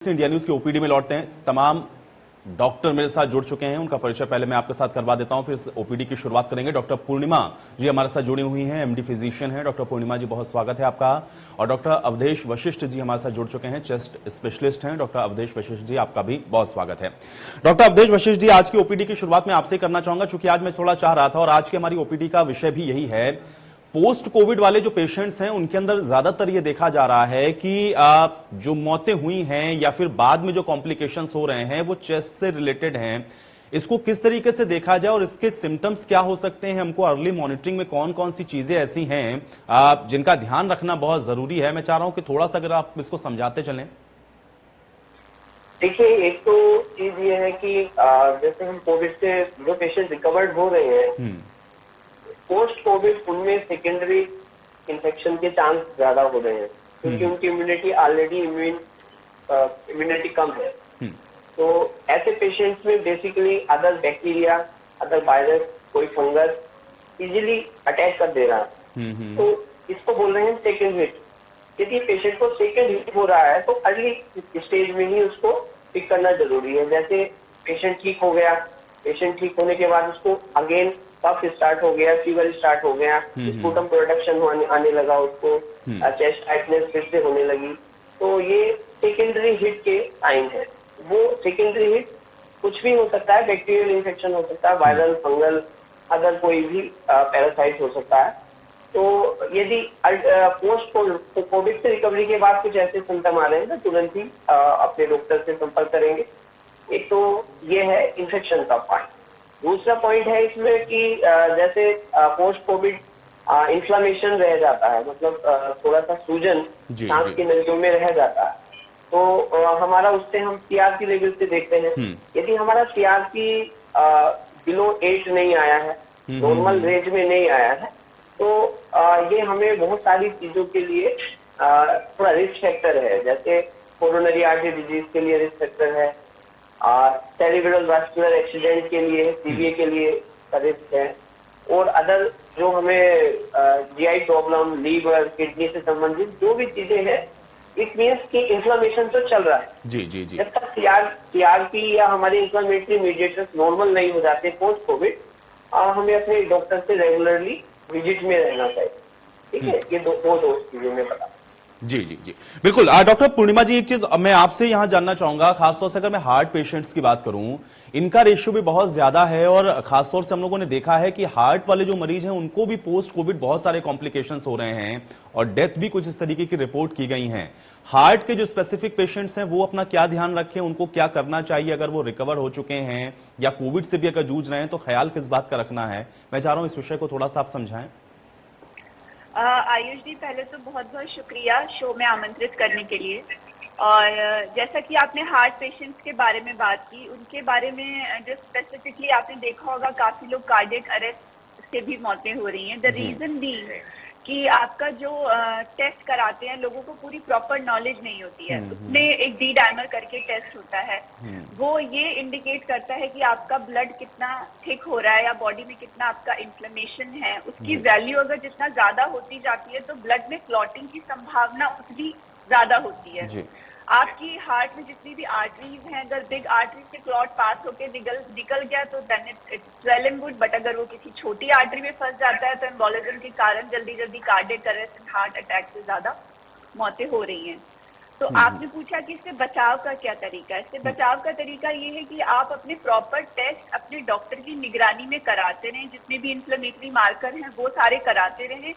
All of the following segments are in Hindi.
इंडिया न्यूज के ओपीडी में लौटते हैं। तमाम डॉक्टर मेरे साथ जुड़ चुके हैं, उनका परिचय पहले मैं आपके साथ करवा देता हूं, फिर इस ओपीडी की शुरुआत करेंगे। डॉक्टर पूर्णिमा जी हमारे साथ जुड़ी हुई हैं, एमडी फिजिशियन हैं। डॉक्टर पूर्णिमा जी बहुत स्वागत है आपका। और डॉक्टर अवधेश वशिष्ठ जी हमारे साथ जुड़ चुके हैं, चेस्ट स्पेशलिस्ट हैं। डॉक्टर अवधेश वशिष्ठ जी आपका भी बहुत स्वागत है। डॉक्टर अवधेश वशिष्ठ जी, आज की ओपीडी की शुरुआत में आपसे करना चाहूंगा, चूंकि आज मैं थोड़ा चाह रहा था और आज की हमारी ओपीडी का विषय भी यही है। पोस्ट कोविड वाले जो पेशेंट्स हैं उनके अंदर ज्यादातर ये देखा जा रहा है कि जो मौतें हुई हैं या फिर बाद में जो कॉम्प्लिकेशंस हो रहे हैं वो चेस्ट से रिलेटेड हैं। इसको किस तरीके से देखा जाए और इसके सिम्टम्स क्या हो सकते हैं, हमको अर्ली मॉनिटरिंग में कौन कौन सी चीजें ऐसी हैं जिनका ध्यान रखना बहुत जरूरी है। मैं चाह रहा हूं कि थोड़ा सा अगर आप इसको समझाते चलें। देखिए, एक तो चीज ये है कि जैसे हम कोविड से जो पेशेंट रिकवर्ड हो रहे हैं, पोस्ट कोविड उनमें सेकेंडरी इन्फेक्शन के चांस ज्यादा हो रहे हैं, क्योंकि उनकी इम्यूनिटी ऑलरेडी इम्यूनिटी कम है। तो ऐसे पेशेंट्स में basically other bacteria, other virus, कोई फंगस इजीली अटैक कर दे रहा है। तो इसको बोल रहे हैं सेकेंड हिट। यदि पेशेंट को सेकेंड हिट हो रहा है तो अर्ली स्टेज में ही उसको पिक करना जरूरी है। जैसे पेशेंट ठीक हो गया, पेशेंट ठीक होने के बाद उसको अगेन कफ स्टार्ट हो गया, फीवर स्टार्ट हो गया, स्पूटम प्रोडक्शन आने लगा, उसको चेस्ट टाइटनेस फिर से होने लगी, तो ये सेकेंडरी हिट के साइन है। वो सेकेंडरी हिट कुछ भी हो सकता है, बैक्टीरियल इन्फेक्शन हो सकता है, वायरल, फंगल, अदर कोई भी पैरासाइट हो सकता है। तो यदि पोस्ट कोविड से रिकवरी के बाद कुछ ऐसे सिम्टम आ रहे हैं तो तुरंत ही अपने डॉक्टर से संपर्क करेंगे। एक तो ये है इन्फेक्शन का पॉइंट। दूसरा पॉइंट है इसमें कि जैसे पोस्ट कोविड इन्फ्लामेशन रह जाता है, मतलब थोड़ा सा सूजन सांस की नलियों में रह जाता है। तो हमारा उससे हम सीआरपी लेवल से देखते हैं। यदि हमारा सीआरपी बिलो 8 नहीं आया है, नॉर्मल रेंज में नहीं आया है, तो ये हमें बहुत सारी चीजों के लिए थोड़ा रिस्क फैक्टर है। जैसे कोरोनरी आर्टरी डिजीज के लिए रिस्क फैक्टर है, सेरिब्रल वास्कुलर एक्सीडेंट के लिए, सीवीए के लिए रिस्क है, और अदर जो हमें जीआई प्रॉब्लम, लीवर, किडनी से संबंधित जो भी चीजें हैं, इट मीन्स कि इन्फ्लेमेशन तो चल रहा है। जी जी जी। जब तक सीआरपी या हमारे इन्फ्लेमेटरी मीडिएटर्स नॉर्मल नहीं हो जाते पोस्ट कोविड, हमें अपने डॉक्टर से रेगुलरली विजिट में रहना चाहिए। ठीक है, ये दो चीजें मैं बता। जी जी जी बिल्कुल। डॉक्टर पूर्णिमा जी, एक चीज मैं आपसे यहां जानना चाहूंगा, खासतौर से अगर मैं हार्ट पेशेंट्स की बात करूं, इनका रेशियो भी बहुत ज्यादा है और खासतौर से हम लोगों ने देखा है कि हार्ट वाले जो मरीज हैं उनको भी पोस्ट कोविड बहुत सारे कॉम्प्लिकेशंस हो रहे हैं और डेथ भी कुछ इस तरीके की रिपोर्ट की गई हैं। हार्ट के जो स्पेसिफिक पेशेंट्स हैं वो अपना क्या ध्यान रखें, उनको क्या करना चाहिए अगर वो रिकवर हो चुके हैं या कोविड से भी अगर जूझ रहे हैं तो ख्याल किस बात का रखना है? मैं चाह रहा हूं इस विषय को थोड़ा सा आप समझाएं। आयुष जी, पहले तो बहुत बहुत शुक्रिया शो में आमंत्रित करने के लिए। और जैसा कि आपने हार्ट पेशेंट्स के बारे में बात की, उनके बारे में जो स्पेसिफिकली आपने देखा होगा, काफी लोग कार्डियक अरेस्ट से भी मौतें हो रही हैं। द रीजन भी कि आपका जो टेस्ट कराते हैं, लोगों को पूरी प्रॉपर नॉलेज नहीं होती है। उसमें एक डी डायमर करके टेस्ट होता है, वो ये इंडिकेट करता है कि आपका ब्लड कितना थिक हो रहा है या बॉडी में कितना आपका इन्फ्लेमेशन है। उसकी वैल्यू अगर जितना ज्यादा होती जाती है तो ब्लड में क्लॉटिंग की संभावना उतनी ज्यादा होती है। आपकी हार्ट में जितनी भी आर्टरीज हैं, अगर बिग आर्टरी से क्लॉट पास होके निकल गया तो then it's well and good, but अगर वो किसी छोटी आर्टरी में फंस जाता है तो एम्बोलिज्म के कारण जल्दी जल्दी cardiac arrest and heart attack से ज्यादा मौतें हो रही हैं। तो आपने पूछा कि इससे बचाव का क्या तरीका है। इससे बचाव का तरीका ये है कि आप अपने प्रॉपर टेस्ट अपने डॉक्टर की निगरानी में कराते रहें, जितने भी इन्फ्लेमेटरी मार्कर हैं वो सारे कराते रहें।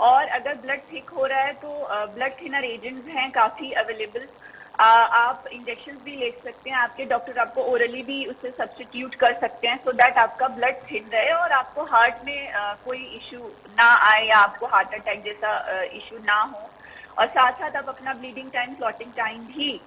और अगर ब्लड थिक हो रहा है तो ब्लड थिनर एजेंट्स हैं काफी अवेलेबल, आप इंजेक्शन भी ले सकते हैं, आपके डॉक्टर आपको ओरली भी उससे सब्स्टिट्यूट कर सकते हैं, सो दैट आपका ब्लड थिन रहे और आपको हार्ट में कोई इश्यू ना आए या आपको हार्ट अटैक जैसा इश्यू ना हो। और साथ साथ आप अपना ब्लीडिंग टाइम, क्लॉटिंग टाइम भी,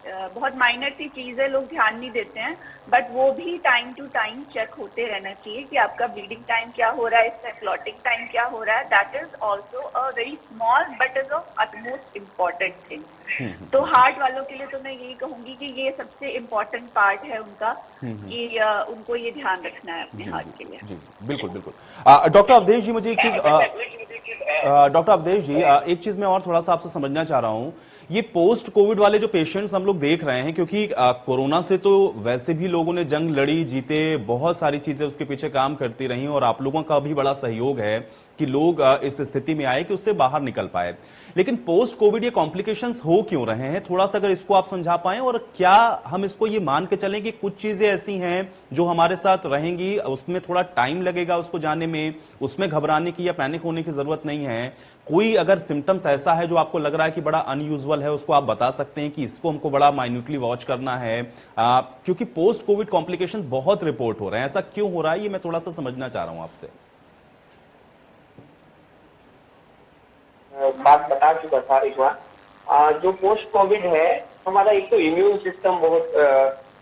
बहुत माइनर सी चीज है, लोग ध्यान नहीं देते हैं, बट वो भी टाइम टू टाइम चेक होते रहना चाहिए कि आपका ब्लीडिंग टाइम क्या हो रहा है, इसका क्लॉटिंग टाइम क्या हो रहा है। That is also a very small but is of utmost important thing. तो हार्ट वालों के लिए तो मैं यही कहूंगी कि ये सबसे इम्पोर्टेंट पार्ट है उनका, कि उनको ये ध्यान रखना है अपने हार्ट के लिए। जी बिल्कुल बिल्कुल। डॉक्टर अवधेश जी, मुझे एक चीज डॉक्टर अवधेश जी, एक चीज मैं और थोड़ा सा आपसे समझना चाह रहा हूं, ये पोस्ट कोविड वाले जो पेशेंट्स हम लोग देख रहे हैं, क्योंकि कोरोना से तो वैसे भी लोगों ने जंग लड़ी, जीते, बहुत सारी चीजें उसके पीछे काम करती रही और आप लोगों का भी बड़ा सहयोग है कि लोग इस स्थिति में आए कि उससे बाहर निकल पाए। लेकिन पोस्ट कोविड ये कॉम्प्लिकेशंस हो क्यों रहे हैं, थोड़ा सा अगर इसको आप समझा पाए, और क्या हम इसको ये मान के चलें कि कुछ चीजें ऐसी हैं जो हमारे साथ रहेंगी, उसमें थोड़ा टाइम लगेगा उसको जाने में, उसमें घबराने की या पैनिक होने की जरूरत नहीं है। कोई अगर सिम्टम्स ऐसा है जो आपको लग रहा है कि बड़ा अनयूजुअल है, उसको आप बता सकते हैं कि इसको हमको बड़ा माइन्यूटली वॉच करना है, क्योंकि पोस्ट कोविड कॉम्प्लिकेशन बहुत रिपोर्ट हो रहे हैं। ऐसा क्यों हो रहा है, ये मैं थोड़ा सा समझना चाह रहा हूं आपसे। बात बता चुका था एक बार। जो पोस्ट कोविड है, हमारा एक तो इम्यून सिस्टम बहुत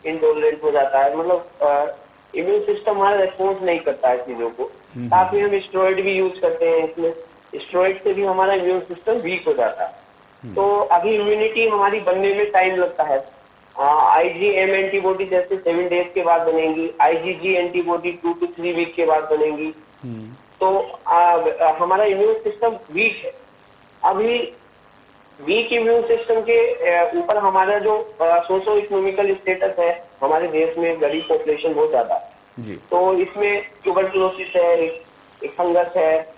इंटॉलरेंट हो जाता है, मतलब इम्यून सिस्टम हमारा रेस्पॉन्स नहीं करता है चीजों को। काफी हम स्टेरॉइड भी यूज करते हैं, इसमें स्टेरॉइड से भी हमारा इम्यून सिस्टम वीक हो जाता है। तो अभी इम्यूनिटी हमारी बनने में टाइम लगता है। IgM एंटीबॉडी जैसे 7 डेज के बाद बनेगी, IgG एंटीबॉडी 2 to 3 वीक के बाद बनेगी। तो हमारा इम्यून सिस्टम वीक है। अभी वीक इम्यून सिस्टम के ऊपर हमारा जो सोशो इकोनॉमिकल स्टेटस है, हमारे देश में गरीब पॉपुलेशन बहुत ज्यादा है, तो इसमें ट्यूबरकुलोसिस है, एक फंगस है,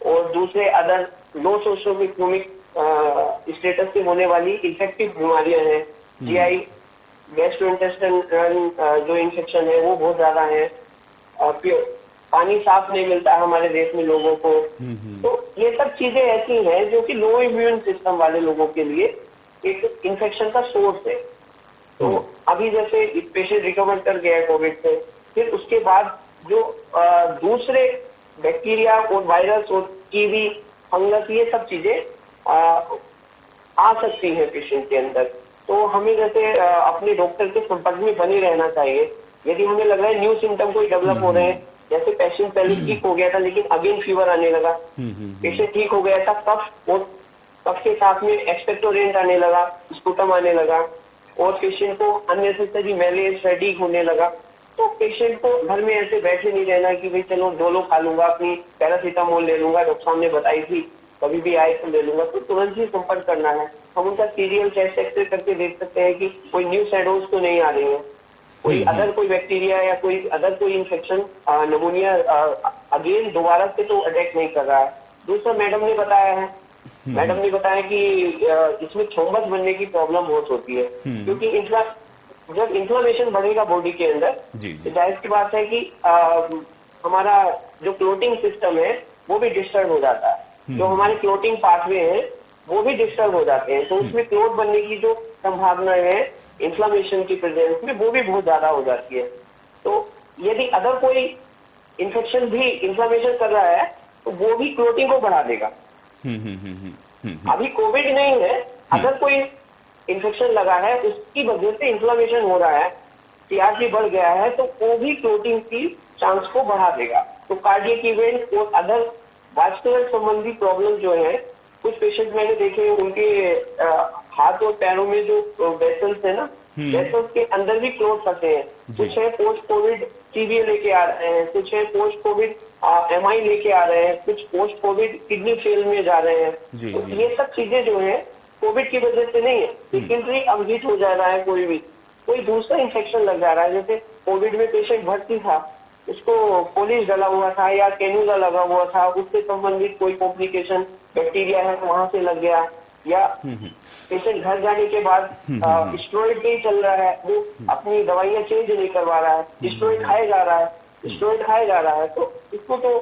और दूसरे अदर लो सोशो इकोनॉमिक स्टेटस से होने वाली इन्फेक्टिव बीमारियां हैं। GI गैस्ट्रोइंटेस्टाइनल जो इन्फेक्शन है वो बहुत ज्यादा है। पानी साफ नहीं मिलता है हमारे देश में लोगों को। तो ये सब चीजें ऐसी हैं जो कि लो इम्यून सिस्टम वाले लोगों के लिए एक इन्फेक्शन का सोर्स है। तो अभी जैसे पेशेंट रिकवर कर गया कोविड से, फिर उसके बाद जो दूसरे बैक्टीरिया और वायरस और कीवी, फंगस, ये सब चीजें आ सकती हैं पेशेंट के अंदर। तो हमें जैसे अपने डॉक्टर के संपर्क में बने रहना चाहिए। यदि हमें लग रहा है न्यू सिम्टम कोई डेवलप हो रहे हैं, जैसे पेशेंट पहले ठीक हो गया था लेकिन अगेन फीवर आने लगा, पेशेंट ठीक हो गया था, कफ और कफ के साथ में एक्सपेक्टोरेंट आने लगा, स्पुटम आने लगा, और पेशेंट को अननेसेसरी मैलेज, फैटिग होने लगा, तो पेशेंट को घर में ऐसे बैठे नहीं रहना कि भाई चलो डोलो खा लूंगा, अपनी पैरासीटामोल ले लूंगा, डॉक्टर साहब ने बताई थी, कभी भी आए तो ले लूंगा। तो तुरंत ही संपर्क करना है। हम उनका सीरियल चेस्ट एक्सरे करके देख सकते हैं कि कोई न्यू शैडोज तो नहीं आ रही है, कोई अदर कोई बैक्टीरिया या कोई अदर कोई इन्फेक्शन, निमोनिया अगेन दोबारा से तो अटैक नहीं कर रहा है। दूसरा मैडम ने बताया है, मैडम ने बताया कि इसमें थ्रोम्बस बनने की प्रॉब्लम बहुत होती है, क्योंकि जब इन्फ्लेमेशन बढ़ेगा बॉडी के अंदर, तो जाहिर सी बात है कि हमारा जो क्लोटिंग सिस्टम है वो भी डिस्टर्ब हो जाता है, जो हमारे क्लोटिंग पाथवे हैं वो भी डिस्टर्ब हो जाते हैं। तो उसमें क्लोट बनने की जो संभावना है इन्फ्लेमेशन की प्रेजेंस में, वो भी बहुत ज्यादा हो जाती है। तो यदि अदर कोई इन्फेक्शन भी इन्फ्लेमेशन कर रहा है तो वो भी क्लोटिंग को बढ़ा देगा। अभी कोविड नहीं है, अगर कोई इन्फेक्शन लगा है उसकी वजह से इन्फ्लेमेशन हो रहा है, CRP बढ़ गया है, तो वो भी क्लोटिंग की चांस को बढ़ा देगा। तो कार्डियक इवेंट और अदर वास्कुलर संबंधी प्रॉब्लम जो है, कुछ पेशेंट मैंने देखे उनके हाथ और पैरों में जो वेसल्स है ना, वेसल्स के अंदर भी क्लोट फंसे हैं। कुछ है पोस्ट कोविड TBA लेके आ रहे हैं, कुछ है पोस्ट कोविड MI लेके आ रहे हैं, कुछ पोस्ट कोविड किडनी फेल में जा रहे हैं। तो ये सब चीजें जो है कोविड की वजह से नहीं है, सेकेंडरी अवहित हो जा रहा है, कोई दूसरा इन्फेक्शन लग जा रहा है। जैसे कोविड में पेशेंट भर्ती था, उसको पोलिश डला हुआ था या कैनुला लगा हुआ था, उससे संबंधित कोई कॉम्प्लिकेशन बैक्टीरिया है वहां से लग गया, या पेशेंट घर जाने के बाद स्टेरॉइड नहीं चल रहा है, वो अपनी दवाइयां चेंज नहीं करवा रहा है, स्टेरॉइड खाए जा रहा है, तो इसको तो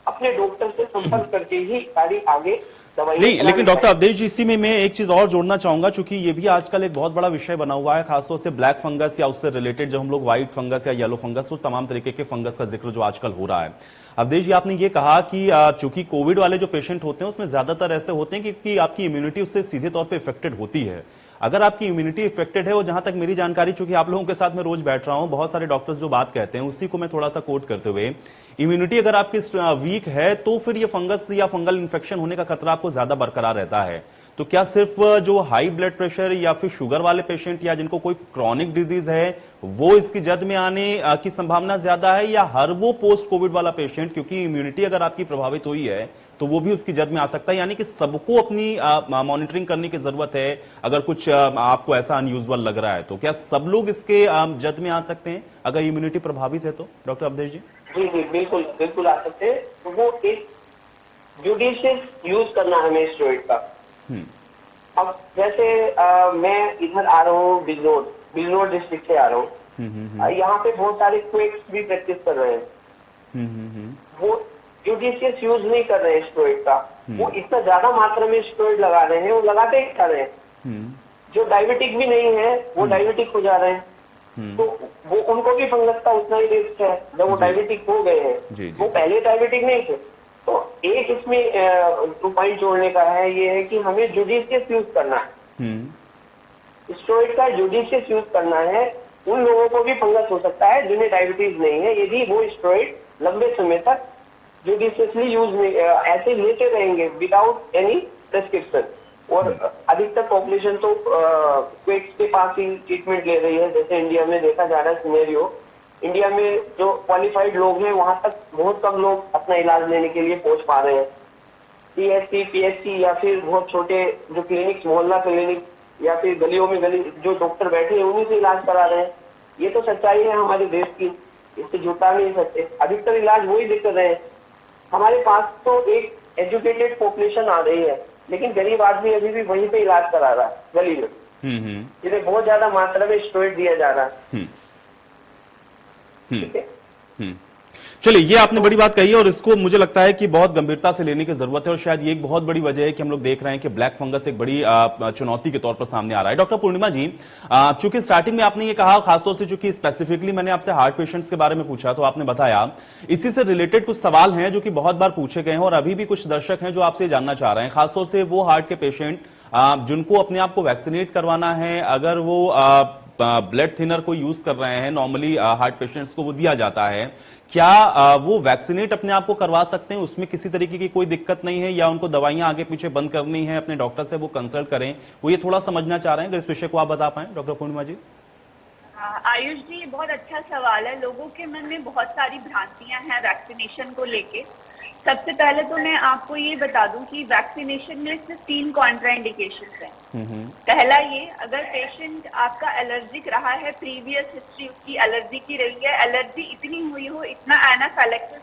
अपने डॉक्टर से संपर्क करके ही सारी आगे नहीं। लेकिन डॉक्टर अवधेश जी, इसी में मैं एक चीज और जोड़ना चाहूंगा, क्योंकि ये भी आजकल एक बहुत बड़ा विषय बना हुआ है, खासतौर से ब्लैक फंगस या उससे रिलेटेड जब हम लोग व्हाइट फंगस या येलो फंगस, वो तमाम तरीके के फंगस का जिक्र जो आजकल हो रहा है। अवधेश जी, आपने ये कहा कि चूंकि कोविड वाले जो पेशेंट होते हैं उसमें ज्यादातर ऐसे होते हैं क्योंकि आपकी इम्यूनिटी उससे सीधे तौर पर इफेक्टेड होती है। अगर आपकी इम्यूनिटी इफेक्टेड है, और जहां तक मेरी जानकारी, चूंकि आप लोगों के साथ में रोज बैठ रहा हूं, बहुत सारे डॉक्टर्स जो बात कहते हैं उसी को मैं थोड़ा सा कोट करते हुए, इम्यूनिटी अगर आपकी वीक है तो फिर ये फंगस या फंगल इन्फेक्शन होने का खतरा आपको ज्यादा बरकरार रहता है। तो क्या सिर्फ जो हाई ब्लड प्रेशर या फिर शुगर वाले पेशेंट या जिनको कोई क्रॉनिक डिजीज है वो इसकी जद में आने की संभावना ज्यादा है, या हर वो पोस्ट कोविड वाला पेशेंट, क्योंकि इम्यूनिटी अगर आपकी प्रभावित हुई है तो वो भी उसकी जद में आ सकता है, यानी कि सबको अपनी मॉनिटरिंग करने की जरूरत है। अगर कुछ आपको ऐसा अनयूजुअल लग रहा है तो क्या सब लोग इसके जद में आ सकते हैं अगर इम्यूनिटी प्रभावित है तो, डॉक्टर अवधेश जी? जी जी, बिल्कुल बिल्कुल आ सकते हैं। तो वो एक जुडिशियस यूज करना है हमें स्टेरॉइड का। अब जैसे मैं इधर आ रहा हूँ, बिजनौर डिस्ट्रिक्ट से आ रहा हूँ। यहाँ पे बहुत सारे क्वेक्स भी प्रैक्टिस कर रहे हैं। वो जुडिशियस यूज नहीं कर रहे हैं स्टेरॉइड का। वो इतना ज्यादा मात्रा में स्टेरॉइड लगा रहे हैं, वो लगाते ही जा रहे हैं। जो डायबिटिक भी नहीं है वो डायबिटिक हो जा रहे हैं। तो वो उनको भी फंगस का उतना ही रिस्क है जब वो डायबिटिक हो गए हैं। वो पहले डायबिटिक नहीं थे। तो एक इसमें पॉइंट जोड़ने का है, ये है कि हमें जुडिशियस यूज करना है। स्टेरॉइड का जुडिशियस यूज करना है। उन लोगों को भी फंगस हो सकता है जिन्हें डायबिटीज नहीं है, यदि वो स्टेरॉइड लंबे समय तक जुडिशियसली यूज ऐसे लेते रहेंगे विदाउट एनी प्रेस्क्रिप्शन। और अधिकतर पॉपुलेशन तो क्वेक्स के पास ही ट्रीटमेंट ले रही है। जैसे इंडिया में देखा जा रहा है सिनेरियो, इंडिया में जो क्वालिफाइड लोग हैं वहां तक बहुत कम लोग अपना इलाज लेने के लिए पहुंच पा रहे हैं। पीएचसी, पीएचसी या फिर बहुत छोटे जो क्लिनिक्स, मोहल्ला क्लिनिक या फिर गलियों में जो डॉक्टर बैठे हैं उन्हीं से इलाज करा रहे हैं। ये तो सच्चाई है हमारे देश की, इससे झूठा नहीं सकते। अधिकतर इलाज वही दिक्कत रहे हैं। हमारे पास तो एक एजुकेटेड पॉपुलेशन आ रही है, लेकिन गरीब आदमी अभी भी वहीं पे इलाज करा रहा है गली में, जिन्हें बहुत ज्यादा मात्रा में स्टेरॉइड दिया जा रहा है। ठीक है। चलिए, ये आपने बड़ी बात कही है और इसको मुझे लगता है कि बहुत गंभीरता से लेने की जरूरत है। और शायद ये एक बहुत बड़ी वजह है कि हम लोग देख रहे हैं कि ब्लैक फंगस एक बड़ी चुनौती के तौर पर सामने आ रहा है। डॉक्टर पूर्णिमा जी, चूंकि स्टार्टिंग में आपने ये कहा, खासतौर से चूंकि स्पेसिफिकली मैंने आपसे हार्ट पेशेंट्स के बारे में पूछा, तो आपने बताया इसी से रिलेटेड कुछ सवाल हैं जो कि बहुत बार पूछे गए हैं और अभी भी कुछ दर्शक हैं जो आपसे जानना चाह रहे हैं, खासतौर से वो हार्ट के पेशेंट जिनको अपने आप को वैक्सीनेट करवाना है। अगर वो ब्लड थिनर को यूज कर रहे हैं, नॉर्मली हार्ट पेशेंट्स को वो दिया जाता है, क्या वो वैक्सीनेट अपने आप को करवा सकते हैं? उसमें किसी तरीके की कोई दिक्कत नहीं है, या उनको दवाइयां आगे पीछे बंद करनी है, अपने डॉक्टर से वो कंसल्ट करें? वो ये थोड़ा समझना चाह रहे हैं, अगर इस विषय को आप बता पाएं डॉक्टर पूर्णिमा जी। आयुष जी, बहुत अच्छा सवाल है। लोगों के मन में बहुत सारी भ्रांतियां हैं वैक्सीनेशन को लेके। सबसे पहले तो मैं आपको ये बता दूं कि वैक्सीनेशन में सिर्फ 3 कॉन्ट्राइंडिकेशंस हैं। पहला ये, अगर पेशेंट आपका एलर्जिक रहा है, प्रीवियस हिस्ट्री उसकी एलर्जी की रही है, एलर्जी इतनी हुई हो, इतना एनाफिलैक्सिस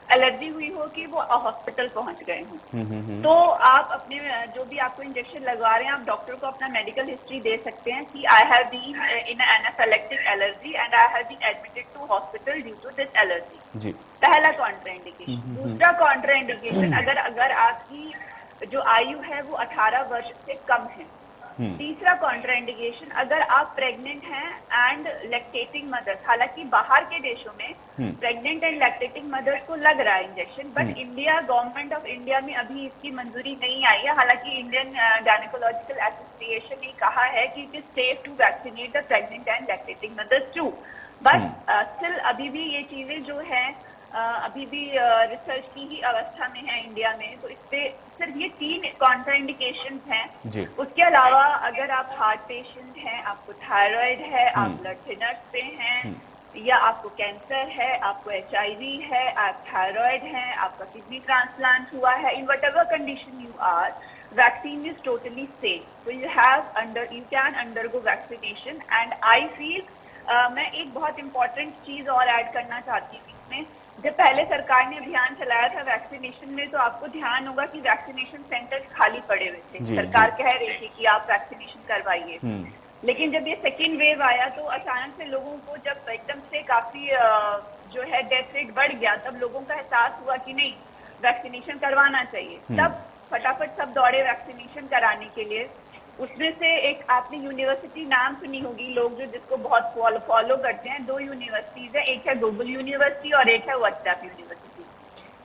एलर्जी हुई हो कि वो हॉस्पिटल पहुंच गए हों, तो आप अपने जो भी आपको इंजेक्शन लगवा रहे हैं, आप डॉक्टर को अपना मेडिकल हिस्ट्री दे सकते हैं कि I have been in anaphylactic allergy and I have been admitted to hospital due to this allergy. पहला कॉन्ट्राइंडिकेशन। दूसरा कॉन्ट्राइंडिकेशन, अगर आपकी जो आयु है वो 18 वर्ष से कम है। तीसरा कॉन्ट्राइंडिकेशन, अगर आप प्रेग्नेंट हैं एंड लैक्टेटिंग मदर्स, हालांकि बाहर के देशों में प्रेग्नेंट एंड लैक्टेटिंग मदर्स को लग रहा है injection, but India, government of India में अभी इसकी मंजूरी नहीं आई है। हालांकि इंडियन गायनेकोलॉजिकल एसोसिएशन ने कहा है कि it is safe to vaccinate the pregnant and lactating mothers too, but still अभी भी ये चीजें जो है अभी भी रिसर्च की ही अवस्था में है इंडिया में। तो इस पे सिर्फ ये 3 कॉन्ट्राइंडिकेशंस हैं। उसके अलावा अगर आप हार्ट पेशेंट हैं, आपको थायराइड है, आप ब्लड थिनर्स पे हैं, या आपको कैंसर है, आपको HIV है, आप थायराइड हैं, आपका किडनी ट्रांसप्लांट हुआ है, in whatever condition you are, vaccine is totally safe. So you can undergo vaccination. And I feel मैं एक बहुत इंपॉर्टेंट चीज और ऐड करना चाहती हूँ इसमें। जब पहले सरकार ने अभियान चलाया था वैक्सीनेशन में, तो आपको ध्यान होगा कि वैक्सीनेशन सेंटर्स खाली पड़े हुए थे। सरकार कह रही थी कि आप वैक्सीनेशन करवाइए, लेकिन जब ये सेकेंड वेव आया तो अचानक से लोगों को जब एकदम से काफी जो है डेथ रेट बढ़ गया, तब लोगों का एहसास हुआ कि नहीं, वैक्सीनेशन करवाना चाहिए। तब फटाफट सब दौड़े वैक्सीनेशन कराने के लिए। उसमें से एक आपने यूनिवर्सिटी नाम सुनी होगी, लोग जो जिसको बहुत फॉलो करते हैं, 2 यूनिवर्सिटीज है, एक है ग्लोबल यूनिवर्सिटी और एक है व्हाट्सएप यूनिवर्सिटी,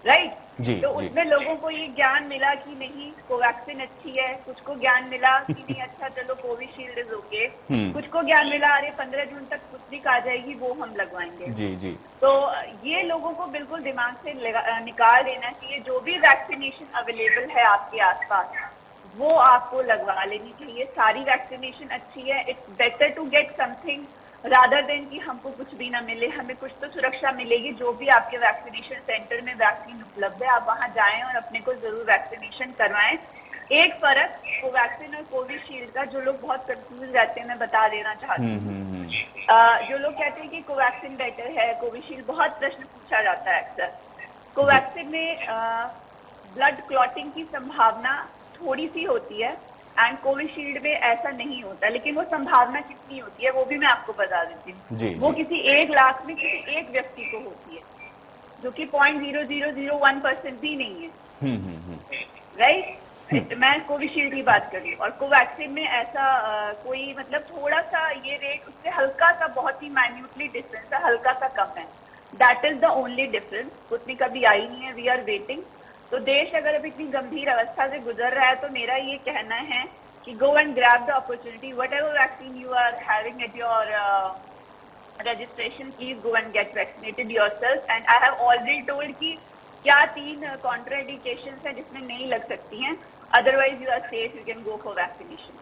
राइट? तो उसमें लोगों को ये ज्ञान मिला कि नहीं, कोवैक्सीन अच्छी है, कुछ को ज्ञान मिला कि नहीं, अच्छा चलो कोविशील्ड इज ओके, कुछ को ज्ञान मिला अरे 15 जून तक स्पुतनिक आ जाएगी, वो हम लगवाएंगे। तो ये लोगों को बिल्कुल दिमाग से निकाल देना चाहिए। जो भी वैक्सीनेशन अवेलेबल है आपके आसपास, वो आपको लगवा लेनी चाहिए। सारी वैक्सीनेशन अच्छी है। It's better to get something rather than कि हमको कुछ भी ना मिले, हमें कुछ तो सुरक्षा मिलेगी। जो भी आपके वैक्सीनेशन सेंटर में वैक्सीन उपलब्ध है, आप वहां जाएं और अपने को जरूर वैक्सीनेशन करवाएं। एक फर्क कोवैक्सीन और कोविशील्ड का, जो लोग बहुत कंफ्यूज रहते हैं, मैं बता देना चाहती हूँ। जो लोग कहते हैं कि कोवैक्सीन बेटर है, कोविशील्ड, बहुत प्रश्न पूछा जाता है अक्सर। कोवैक्सीन में ब्लड क्लॉटिंग की संभावना थोड़ी सी होती है एंड कोविशील्ड में ऐसा नहीं होता, लेकिन वो संभावना कितनी होती है वो भी मैं आपको बता देती हूँ। वो किसी 1 लाख में किसी एक व्यक्ति को होती है, जो कि 0.0001% भी नहीं है, राइट। मैं कोविशील्ड की बात कर रही हूँ, और कोवैक्सीन में ऐसा कोई मतलब थोड़ा सा ये रेट उससे हल्का सा, बहुत ही माइन्यूटली डिफरेंस है, हल्का सा कम है। That is the only difference. उतनी कभी आई नहीं है, वी आर वेटिंग। तो देश अगर अभी इतनी गंभीर अवस्था से गुजर रहा है, तो मेरा ये कहना है कि go and grab the opportunity, whatever vaccine you are having at your registration, please go and get vaccinated yourself. And I have already told कि क्या 3 contraindications हैं जिसमें नहीं लग सकती हैं, otherwise you are safe, you can go for vaccination.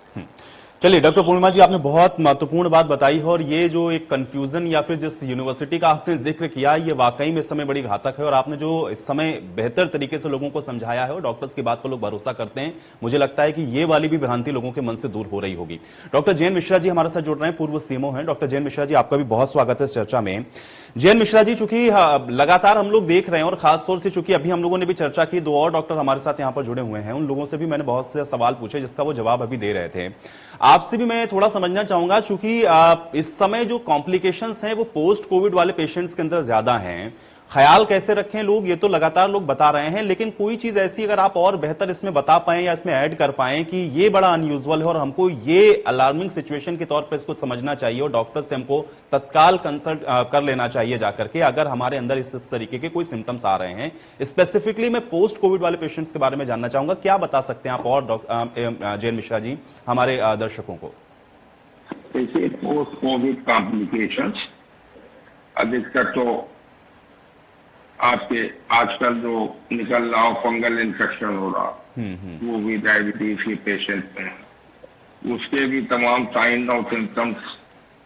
चलिए डॉक्टर पूर्णिमा जी, आपने बहुत महत्वपूर्ण बात बताई है, और ये जो एक कंफ्यूजन या फिर जिस यूनिवर्सिटी का आपने जिक्र किया, ये वाकई में इस समय बड़ी घातक है, और आपने जो इस समय बेहतर तरीके से लोगों को समझाया है और डॉक्टर्स की बात पर लोग भरोसा करते हैं, मुझे लगता है कि ये वाली भी भ्रांति लोगों के मन से दूर हो रही होगी। डॉक्टर जयंत मिश्रा जी हमारे साथ जुड़ रहे हैं, पूर्व सीएमओ हैं। डॉक्टर जयंत मिश्रा जी, आपका भी बहुत स्वागत है इस चर्चा में। जयंत मिश्रा जी, चूंकि लगातार हम लोग देख रहे हैं, और खासतौर से चूंकि अभी हम लोगों ने भी चर्चा की, 2 और डॉक्टर हमारे साथ यहाँ पर जुड़े हुए हैं, उन लोगों से भी मैंने बहुत से सवाल पूछे जिसका वो जवाब अभी दे रहे थे। आपसे भी मैं थोड़ा समझना चाहूंगा, चूंकि इस समय जो कॉम्प्लिकेशंस हैं वो पोस्ट कोविड वाले पेशेंट्स के अंदर ज्यादा हैं, ख्याल कैसे रखें लोग, ये तो लगातार लोग बता रहे हैं, लेकिन कोई चीज ऐसी अगर आप और बेहतर इसमें बता पाएं या इसमें ऐड कर पाएं कि ये बड़ा अनयूजुअल है और हमको ये अलार्मिंग सिचुएशन के तौर पर इसको समझना चाहिए और डॉक्टर से हमको तत्काल कंसल्ट कर लेना चाहिए जाकर के, अगर हमारे अंदर इस तरीके के कोई सिम्टम्स आ रहे हैं। स्पेसिफिकली मैं पोस्ट कोविड वाले पेशेंट्स के बारे में जानना चाहूंगा, क्या बता सकते हैं आप और जयंत मिश्रा जी हमारे दर्शकों को? देखिए, पोस्ट कोविड कॉम्प्लिकेशंस अधिकतर तो आपके आजकल जो निकल रहा हो, फंगल इन्फेक्शन हो रहा, वो भी डायबिटीज के पेशेंट में, उसके भी तमाम साइन और सिम्टम्स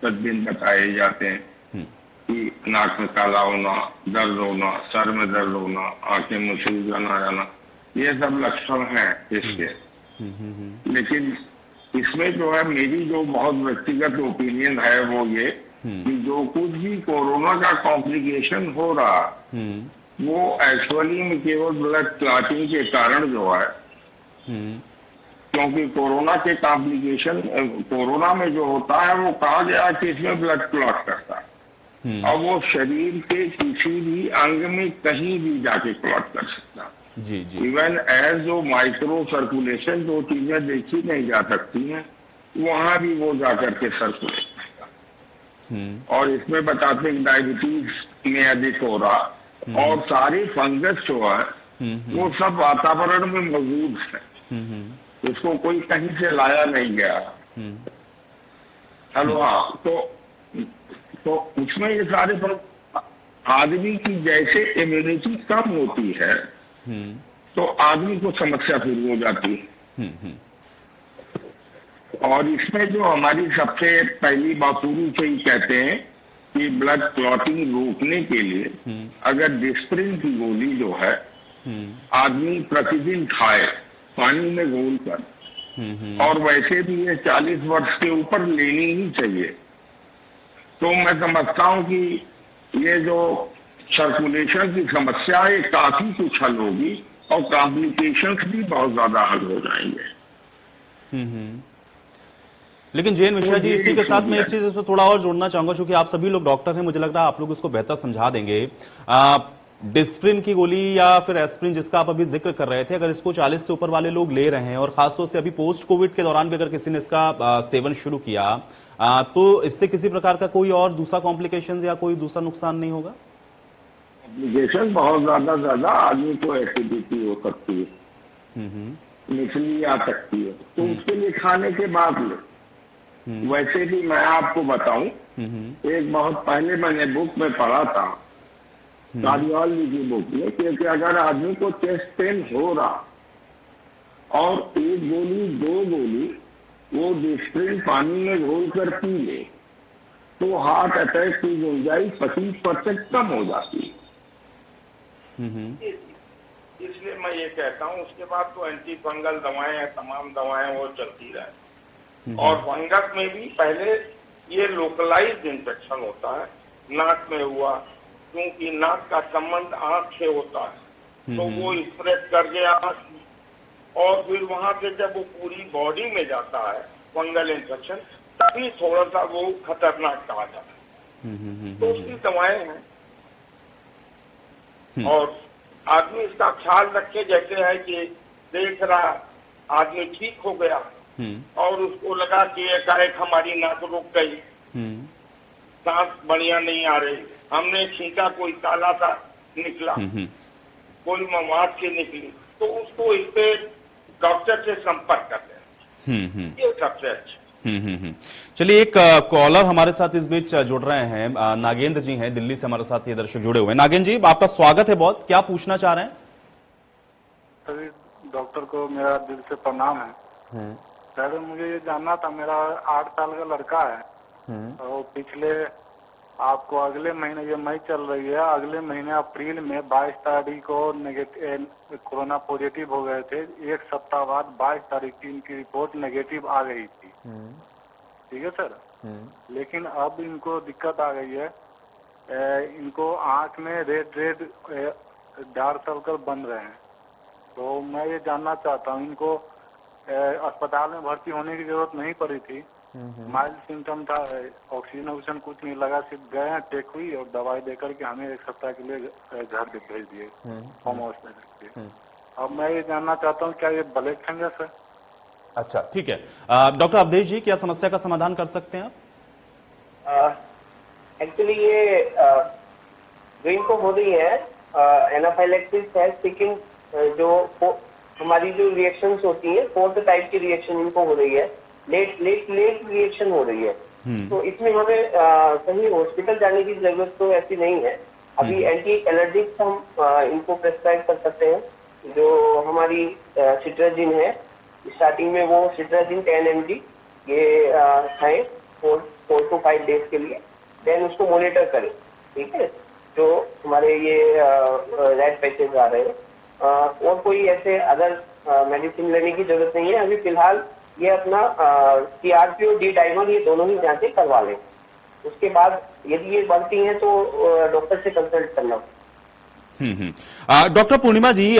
प्रतिदिन बताए जाते हैं कि नाक में काला होना, दर्द होना, सर में दर्द होना, आंखें में सूजन आ जाना, ये सब लक्षण हैं इसके। लेकिन इसमें जो है, मेरी जो बहुत व्यक्तिगत ओपिनियन है वो ये कि जो कुछ भी कोरोना का कॉम्प्लिकेशन हो रहा, वो एक्चुअली में केवल ब्लड क्लॉटिंग के कारण जो है, क्योंकि कोरोना के कॉम्प्लिकेशन, कोरोना में जो होता है वो कहा गया कि इसमें ब्लड क्लॉट करता है, और वो शरीर के किसी भी अंग में कहीं भी जाके क्लॉट कर सकता है। इवन एज जो माइक्रो सर्कुलेशन, जो चीजें देखी नहीं जा सकती हैं, वहां भी वो जाकर के सर्कुलेट करता है। और इसमें बताते हैं डायबिटीज में अधिक हो रहा, और सारे फंगस जो है वो सब वातावरण में मौजूद है, उसको कोई कहीं से लाया नहीं गया। चलो हाँ, तो उसमें ये सारे आदमी की जैसे इम्यूनिटी कम होती है तो आदमी को समस्या शुरू हो जाती है। और इसमें जो हमारी सबसे पहली बात शुरू से ही कहते हैं कि ब्लड क्लॉटिंग रोकने के लिए अगर डिस्प्रिन की गोली जो है आदमी प्रतिदिन खाए पानी में घोल कर, और वैसे भी ये 40 वर्ष के ऊपर लेनी ही चाहिए, तो मैं समझता हूं कि ये जो सर्कुलेशन की समस्या है काफी कुछ हल होगी और कॉम्प्लिकेशंस भी बहुत ज्यादा हल हो जाएंगे। लेकिन जयंत मिश्रा जी, इसी के साथ मैं एक चीज इसमें थोड़ा और जोड़ना चाहूंगा, क्योंकि आप सभी लोग डॉक्टर हैं, मुझे लग रहा है आप लोग इसको बेहतर समझा देंगे। डिस्प्रिन की गोली या फिर एस्प्रिन जिसका आप अभी जिक्र कर रहे थे, अगर इसको 40 से ऊपर वाले लोग ले रहे हैं, और खासतौर से अभी पोस्ट कोविड के दौरान भी अगर किसी ने इसका सेवन शुरू किया, तो इससे किसी प्रकार का कोई और दूसरा कॉम्प्लिकेशन या कोई दूसरा नुकसान नहीं होगा? कॉम्प्लिकेशन बहुत ज्यादा आदमी को एसिडिटी हो सकती है, निचली आ सकती है, तो उसके लिए खाने के बाद ले। वैसे भी मैं आपको बताऊं, एक बहुत पहले मैंने बुक में पढ़ा था, कार्डियोलॉजी की बुक में, क्योंकि अगर आदमी को चेस्ट पेन हो रहा और 1 गोली 2 गोली वो डिस्प्रिन पानी में घोल कर पी ले, तो हार्ट अटैक की गुंजाइश 25% कम हो जाती है। इसलिए मैं ये कहता हूँ, उसके बाद तो एंटी फंगल दवाएं हैं, तमाम दवाएं वो चलती रहे। और फंगस में भी पहले ये लोकलाइज्ड इन्फेक्शन होता है, नाक में हुआ, क्योंकि नाक का संबंध आंख से होता है, तो वो स्प्रेड कर गया आंख, और फिर वहां से जब वो पूरी बॉडी में जाता है फंगल इन्फेक्शन, तभी थोड़ा सा वो खतरनाक कहा जाता है। तो उसकी दवाएं हैं, और आदमी इसका ख्याल रखे, जैसे है कि देख रहा आदमी ठीक हो गया और उसको लगा कि एकाएक हमारी नाक रुक गई, सांस बढ़िया नहीं आ रही, हमने छींका कोई काला सा निकला, कोई मवाद से निकली, तो उसको इस पे डॉक्टर से संपर्क कर लें, ये सबसे अच्छा। चलिए, एक कॉलर हमारे साथ इस बीच जुड़ रहे हैं, नागेंद्र जी हैं, दिल्ली से हमारे साथ ये दर्शक जुड़े हुए हैं। नागेंद्र जी, आपका स्वागत है बहुत, क्या पूछना चाह रहे हैं? सभी डॉक्टर को मेरा दिल से प्रणाम है। सर, मुझे ये जानना था, मेरा 8 साल का लड़का है, तो पिछले आपको अगले महीने, ये मई चल रही है, अगले महीने अप्रैल में 22 तारीख को नेगेटिव कोरोना पॉजिटिव हो गए थे। एक सप्ताह बाद 22 तारीख की इनकी रिपोर्ट नेगेटिव आ गई थी। ठीक है सर, लेकिन अब इनको दिक्कत आ गई है, इनको आंख में रेड डार्क सर्कल बन रहे हैं। तो मैं ये जानना चाहता हूँ, इनको अस्पताल में भर्ती होने की जरूरत नहीं पड़ी थी, माइल्ड सिम्टम था, ऑक्सीजन कुछ नहीं लगा, सिर्फ गए हैं, टेक हुई और दवाई देकर के हमें 1 सप्ताह के लिए घर भेज दिए होम हॉस्पिटल। अब मैं ये जानना चाहता हूँ, क्या ये ब्लैक फंगस है? अच्छा, ठीक है। डॉक्टर अवधेश जी, क्या समस्या का समाधान कर सकते हैं आप? एक्चुअली ये जो इनको हो रही है एनाफाइलेक्सिस है, सेकंड जो हमारी जो रिएक्शंस होती है, 4th टाइप की रिएक्शन इनको हो रही है, लेट रिएक्शन हो रही है। तो इसमें हमें कहीं हॉस्पिटल जाने की जरूरत तो ऐसी नहीं है। अभी एंटी एलर्जिक्स हम इनको प्रेस्क्राइब कर सकते हैं, जो हमारी सिट्राजिन है, स्टार्टिंग में वो सिट्राजिन 10 mg ये खाएं 4 to 5 डेज के लिए, देन उसको मॉनिटर करें। ठीक है, जो हमारे ये रेड पैचेज आ रहे हैं, और कोई ऐसे अदर मेडिसिन लेने की जरूरत नहीं है। अभी फिलहाल ये अपना CRP और डी डाइमर ये दोनों ही जांचें करवा लें। उसके बाद यदि ये बढ़ती हैं तो डॉक्टर से कंसल्ट करना। डॉक्टर पूर्णिमा जी,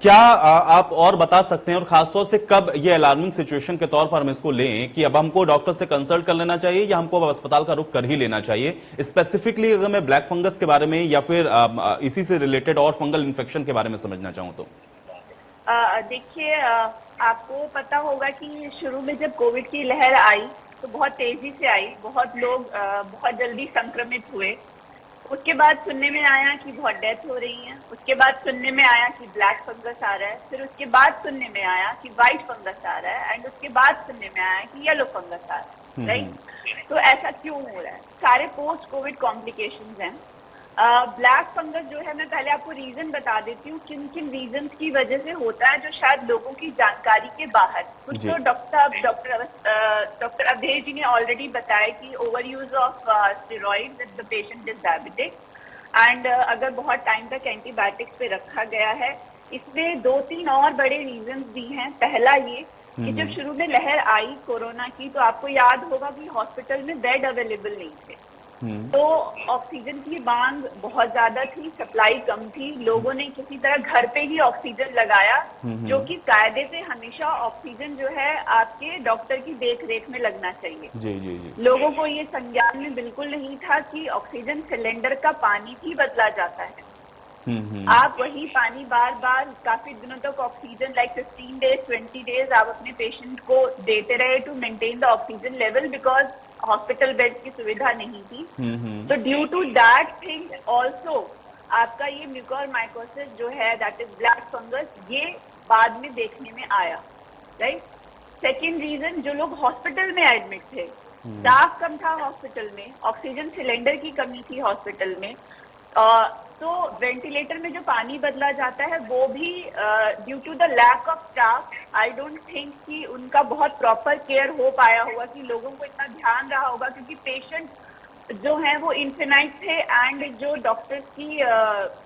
क्या आप और बता सकते हैं, और खासतौर से कब ये अलार्मिंग सिचुएशन के तौर पर हम इसको लें कि अब हमको डॉक्टर से कंसल्ट कर लेना चाहिए या हमको अब अस्पताल का रुख कर ही लेना चाहिए? स्पेसिफिकली अगर मैं ब्लैक फंगस के बारे में या फिर इसी से रिलेटेड और फंगल इन्फेक्शन के बारे में समझना चाहूँ तो। देखिए, आपको पता होगा कि शुरू में जब कोविड की लहर आई तो बहुत तेजी से आई, बहुत लोग बहुत जल्दी संक्रमित हुए। उसके बाद सुनने में आया कि बहुत डेथ हो रही है, उसके बाद सुनने में आया कि ब्लैक फंगस आ रहा है, फिर उसके बाद सुनने में आया कि व्हाइट फंगस आ रहा है, एंड उसके बाद सुनने में आया कि येलो फंगस आ रहा है। राइट? तो ऐसा क्यों हो रहा है? सारे पोस्ट कोविड कॉम्प्लिकेशंस हैं। ब्लैक फंगस जो है, मैं पहले आपको रीजन बता देती हूँ किन किन रीजन की वजह से होता है, जो शायद लोगों की जानकारी के बाहर। कुछ तो डॉक्टर अवधेश जी ने ऑलरेडी बताया कि over use of steroids if the patient is diabetic, and अगर बहुत टाइम तक एंटीबायोटिक्स पे रखा गया है। इसमें 2-3 और बड़े रीजन भी हैं। पहला ये कि जब शुरू में लहर आई कोरोना की, तो आपको याद होगा कि हॉस्पिटल में बेड अवेलेबल नहीं थे, तो ऑक्सीजन की मांग बहुत ज्यादा थी, सप्लाई कम थी। लोगों ने किसी तरह घर पे ही ऑक्सीजन लगाया, जो कि कायदे से हमेशा ऑक्सीजन जो है आपके डॉक्टर की देख रेख में लगना चाहिए। जी। लोगों को ये संज्ञान में बिल्कुल नहीं था कि ऑक्सीजन सिलेंडर का पानी भी बदला जाता है। आप वही पानी बार बार काफी दिनों तक ऑक्सीजन, लाइक 15 डेज 20 डेज आप अपने पेशेंट को देते रहे to maintain the oxygen level, because hospital bed की सुविधा नहीं थी। तो due to that thing also आपका ये म्यूकोरमाइकोसिस जो है, दैट इज ब्लैक फंगस, ये बाद में देखने में आया। राइट? सेकेंड रीजन, जो लोग हॉस्पिटल में एडमिट थे, स्टाफ कम था हॉस्पिटल में, ऑक्सीजन सिलेंडर की कमी थी हॉस्पिटल में, तो वेंटिलेटर में जो पानी बदला जाता है वो भी due to the lack of staff, I don't think कि उनका बहुत प्रॉपर केयर हो पाया होगा, कि लोगों को इतना ध्यान रहा होगा, क्योंकि पेशेंट जो है वो इन्फिनाइट थे एंड जो डॉक्टर्स की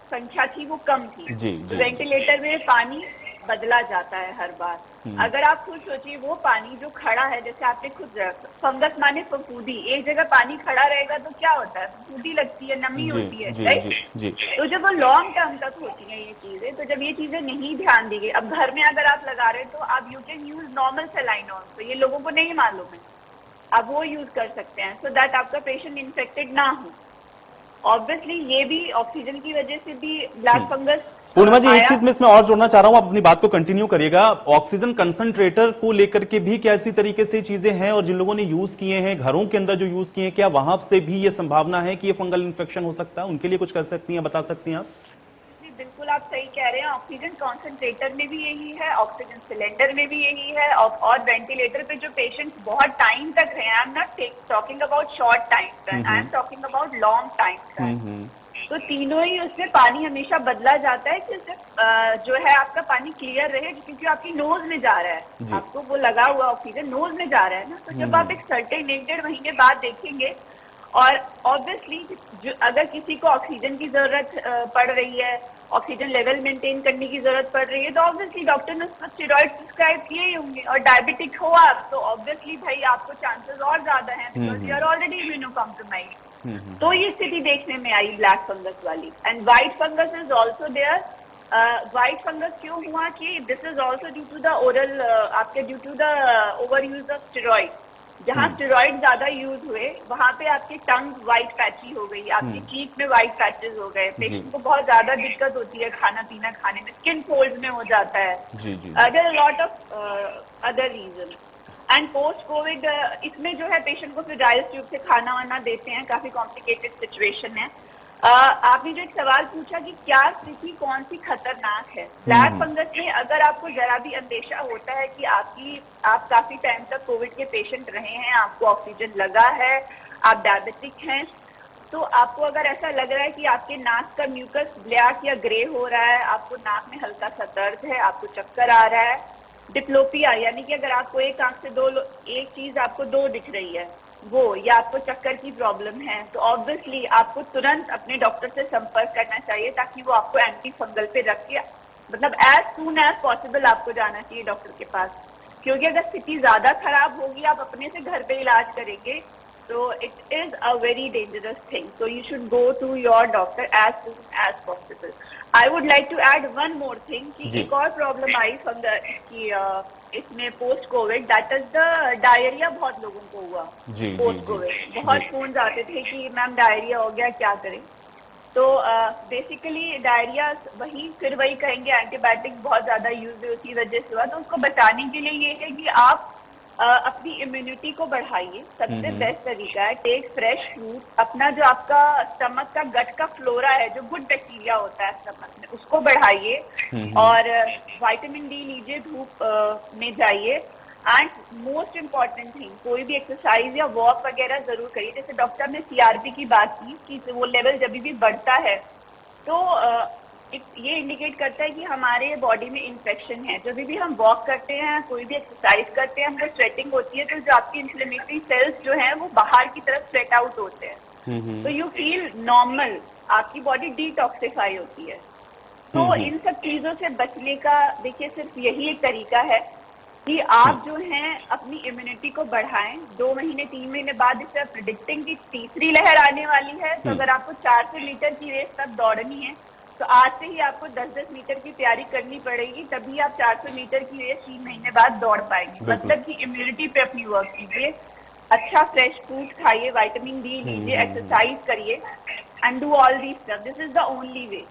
संख्या थी वो कम थी। जी। वेंटिलेटर में पानी बदला जाता है हर बार। अगर आप खुद सोचिए वो पानी जो खड़ा है, जैसे आपने खुद फंगस माने फफूंदी, एक जगह पानी खड़ा रहेगा तो क्या होता है, फफूंदी लगती है, नमी होती है, राइट? जी। तो जब वो लॉन्ग टर्म तक होती है ये चीजें, तो जब ये चीजें नहीं ध्यान दी गई, अब घर में अगर आप लगा रहे हैं तो आप you can use normal saline also, ये लोगों को नहीं मालूम है, आप वो यूज कर सकते हैं सो दैट आपका पेशेंट इन्फेक्टेड ना हो। ऑब्वियसली ये भी ऑक्सीजन की वजह से भी ब्लैक फंगस। पूर्णिमा जी, एक चीज मैं इसमें और जोड़ना चाह रहा हूं, आप अपनी बात को कंटिन्यू करिएगा। ऑक्सीजन कंसंट्रेटर को लेकर के भी क्या इसी तरीके से चीजें हैं, और जिन लोगों ने यूज किए हैं घरों के अंदर जो यूज किए हैं, क्या वहां से भी ये संभावना है कि ये फंगल इन्फेक्शन हो सकता है? उनके लिए कुछ कर सकती हैं, बता सकती हैं आप? बिल्कुल आप सही कह रहे हैं, ऑक्सीजन कॉन्सेंट्रेटर में भी यही है, ऑक्सीजन सिलेंडर में भी यही है, और वेंटिलेटर पे जो पेशेंट्स बहुत टाइम तक रहे, I am not talking about short time, I am talking about long time, तो तीनों ही उसमें पानी हमेशा बदला जाता है कि जो है आपका पानी क्लियर रहे, क्योंकि आपकी नोज में जा रहा है, आपको वो लगा हुआ ऑक्सीजन नोज में जा रहा है ना, तो जब आप एक सर्टेन 1-1.5 महीने बाद देखेंगे, और ऑब्वियसली अगर किसी को ऑक्सीजन की जरूरत पड़ रही है, ऑक्सीजन लेवल मेंटेन करने की जरूरत पड़ रही है, तो ऑब्वियसली डॉक्टर ने उसको स्टेरॉइड प्रिस्क्राइब किए ही होंगे, और डायबिटिक हो आप तो ऑब्वियसली भाई आपको चांसेस और ज्यादा हैं, because you are already immunocompromised. तो ये स्थिति देखने में आई ब्लैक फंगस वाली। And white fungus is also there. White fungus क्यों हुआ कि this is also due to the oral, आपके due to the over use of steroid. जहाँ स्टेरॉइड ज्यादा यूज हुए वहां पे आपकी टंग व्हाइट पैची हो गई, आपकी चीक में व्हाइट पैचेस हो गए, पेशेंट को बहुत ज्यादा दिक्कत होती है खाना पीना खाने में, स्किन फोल्ड में हो जाता है, there lot of other reason. And post Covid इसमें जो है पेशेंट को फिर डायल ट्यूब से खाना वाना देते हैं, काफी कॉम्प्लिकेटेड सिचुएशन है। आपने जो एक सवाल पूछा कि क्या स्थिति कौन सी खतरनाक है, ब्लैक फंगस में अगर आपको जरा भी अंदेशा होता है कि आप काफी टाइम तक कोविड के पेशेंट रहे हैं, आपको ऑक्सीजन लगा है, आप डायबिटिक हैं, तो आपको अगर ऐसा लग रहा है कि आपके नाक का म्यूकस ब्लैक या ग्रे हो रहा है, आपको नाक में हल्का सा दर्द है, आपको चक्कर आ रहा है, डिप्लोपिया यानी कि अगर आपको एक आंख से एक चीज आपको दो दिख रही है वो, या आपको चक्कर की प्रॉब्लम है, तो ऑब्वियसली आपको तुरंत अपने डॉक्टर से संपर्क करना चाहिए, ताकि वो आपको एंटी फंगल पे रख के, मतलब एज सून एज पॉसिबल आपको जाना चाहिए डॉक्टर के पास, क्योंकि अगर स्थिति ज्यादा खराब होगी, आप अपने से घर पे इलाज करेंगे, तो it is a very dangerous thing, so you should go to your doctor as soon as possible. I would like to add one more thing कि एक और प्रॉब्लम आई की इसमें post Covid, that is the diarrhoea. बहुत लोगों को हुआ पोस्ट कोविड, बहुत फोन आते थे कि मैम डायरिया हो गया, क्या करें। तो बेसिकली डायरिया फिर वही कहेंगे एंटीबायोटिक बहुत ज्यादा यूज है, उसी वजह से हुआ। तो उसको बचाने के लिए ये है कि आप अपनी इम्यूनिटी को बढ़ाइए, सबसे बेस्ट तरीका है टेक फ्रेश फ्रूट, अपना जो आपका स्टमक का गट का फ्लोरा है, जो गुड बैक्टीरिया होता है स्टमक में, उसको बढ़ाइए, और विटामिन डी लीजिए, धूप में जाइए, एंड मोस्ट इम्पॉर्टेंट थिंग, कोई भी एक्सरसाइज या वॉक वगैरह जरूर करिए। जैसे डॉक्टर ने सीआरपी की बात की कि वो लेवल जब भी बढ़ता है तो ये इंडिकेट करता है कि हमारे बॉडी में इन्फेक्शन है। जब भी हम वॉक करते हैं, कोई भी एक्सरसाइज करते हैं, हमको स्वेटिंग होती है, तो जो आपकी इन्फ्लेमेटरी सेल्स जो हैं वो बाहर की तरफ स्वेट आउट होते हैं, तो यू फील नॉर्मल, आपकी बॉडी डिटॉक्सिफाई होती है। तो इन सब चीजों से बचने का देखिए सिर्फ यही एक तरीका है कि आप जो हैं अपनी इम्यूनिटी को बढ़ाएं। 2 महीने 3 महीने बाद इससे प्रिडिक्टिंग की तीसरी लहर आने वाली है, तो अगर आपको 400 मीटर की रेस तब दौड़नी है, तो आज से ही आपको 10-10 मीटर की तैयारी करनी पड़ेगी, तभी आप 400 मीटर की रेस 3 महीने बाद दौड़ पाएंगे। मतलब कि इम्यूनिटी पे अपनी वर्क कीजिए, अच्छा फ्रेश फूड खाइए, विटामिन डी लीजिए, एक्सरसाइज करिए, and do all these stuff, this is the only way,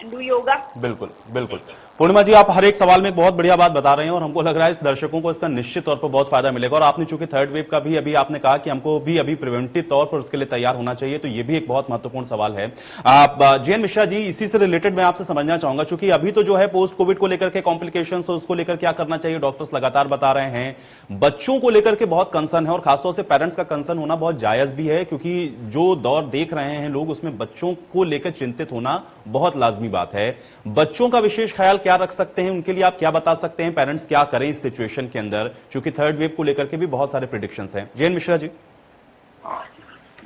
and do yoga. बिल्कुल बिल्कुल। पूर्णिमा जी, आप हर एक सवाल में एक बहुत बढ़िया बात बता रहे हैं, और हमको लग रहा है इस दर्शकों को इसका निश्चित तौर पर बहुत फायदा मिलेगा। और आपने चूंकि थर्ड वेव का भी अभी आपने कहा कि हमको भी अभी प्रिवेंटिव तौर पर उसके लिए तैयार होना चाहिए, तो ये भी एक बहुत महत्वपूर्ण सवाल है। जे.एन. मिश्रा जी, इसी से रिलेटेड मैं आपसे समझना चाहूंगा, चूंकि अभी तो जो है पोस्ट कोविड को लेकर के कॉम्प्लिकेशंस, उसको लेकर क्या करना चाहिए, डॉक्टर्स लगातार बता रहे हैं। बच्चों को लेकर के बहुत कंसर्न है, और खासतौर से पेरेंट्स का कंसर्न होना बहुत जायज भी है, क्योंकि जो दौर देख रहे हैं लोग, उसमें बच्चों को लेकर चिंतित होना बहुत लाजमी बात है। बच्चों का विशेष ख्याल क्या रख सकते हैं, उनके लिए आप क्या बता सकते हैं, पेरेंट्स क्या करें इस सिचुएशन के अंदर, क्योंकि थर्ड वेव को लेकर के भी बहुत सारे प्रेडिक्शंस हैं। जे.एन. मिश्रा जी।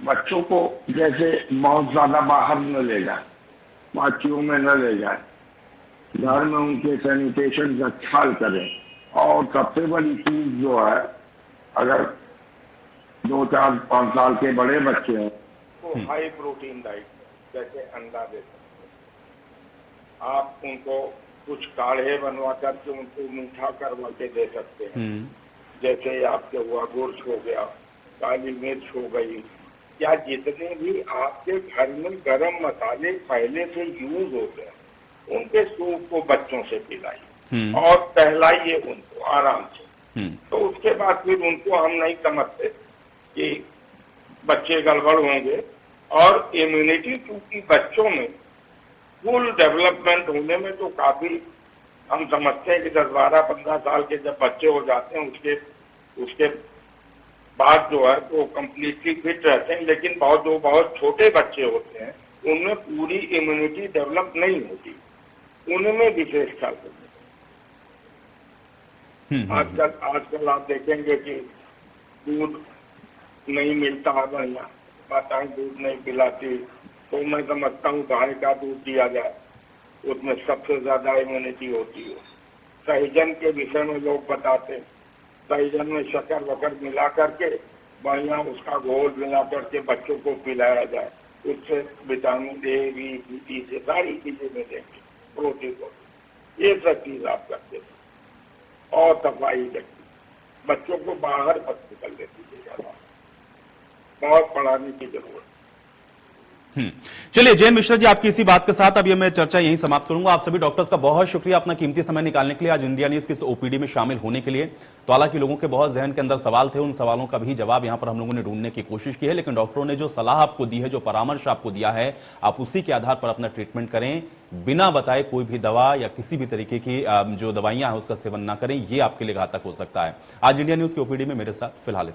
बच्चों को जैसे बहुत ज्यादा बाहर न ले जाए, पार्टियों में न ले जाए, घर में उनके सैनिटेशन का ख्याल करें। और सबसे बड़ी चीज जो है, अगर 2, 4, 5 साल के बड़े बच्चे हैं तो हाई प्रोटीन डाइट जैसे अंडा दे सकते हैं आप, उनको कुछ काढ़े बनवा करके उनको मीठा करवा के दे सकते हैं। जैसे आपके हुआ गुर्च हो गया, काली मिर्च हो गई, या जितने भी आपके घर में गरम मसाले पहले से यूज होते हैं उनके सूप को बच्चों से पिलाइए और टहलाइए उनको आराम से। तो उसके बाद फिर उनको हम नहीं समझते कि बच्चे गड़बड़ होंगे। और इम्यूनिटी क्योंकि बच्चों में फुल डेवलपमेंट होने में तो काफी हम समझते हैं कि 10, 12, 15 साल के जब बच्चे हो जाते हैं उसके बाद जो है वो कम्प्लीटली फिट रहते हैं। लेकिन बहुत छोटे बच्चे होते हैं उनमें पूरी इम्यूनिटी डेवलप नहीं होती, उनमें विशेष ख्याल रखें। आजकल आप देखेंगे कि दूध नहीं मिलता है बढ़िया, माताएं दूध नहीं पिलाती, तो मैं समझता हूँ गाय का दूध दिया जाए, उसमें सबसे ज्यादा इम्यूनिटी होती है। सहजन के विषय में लोग बताते हैं, सहजन में शक्कर वकर मिला करके बढ़िया उसका घोल मिला करके बच्चों को पिलाया जाए, उससे विटामिन ए, बी, सी से सारी चीजें मिलेंगी, प्रोटीन को, ये सब चीज आप करते हैं। और सफाई रखिए, बच्चों को बाहर मत निकल देती ज्यादा, बहुत पढ़ाने की जरूरत। चलिए जयंत मिश्रा जी, आपकी इसी बात के साथ अब ये मैं चर्चा यहीं समाप्त करूंगा। आप सभी डॉक्टर्स का बहुत शुक्रिया अपना कीमती समय निकालने के लिए, आज इंडिया न्यूज की इस ओपीडी में शामिल होने के लिए। तो हालांकि लोगों के बहुत जहन के अंदर सवाल थे, उन सवालों का भी जवाब यहां पर हम लोगों ने ढूंढने की कोशिश की है। लेकिन डॉक्टरों ने जो सलाह आपको दी है, जो परामर्श आपको दिया है, आप उसी के आधार पर अपना ट्रीटमेंट करें। बिना बताए कोई भी दवा या किसी भी तरीके की जो दवाइयां हैं उसका सेवन ना करें, ये आपके लिए घातक हो सकता है। आज इंडिया न्यूज की ओपीडी में मेरे साथ फिलहाल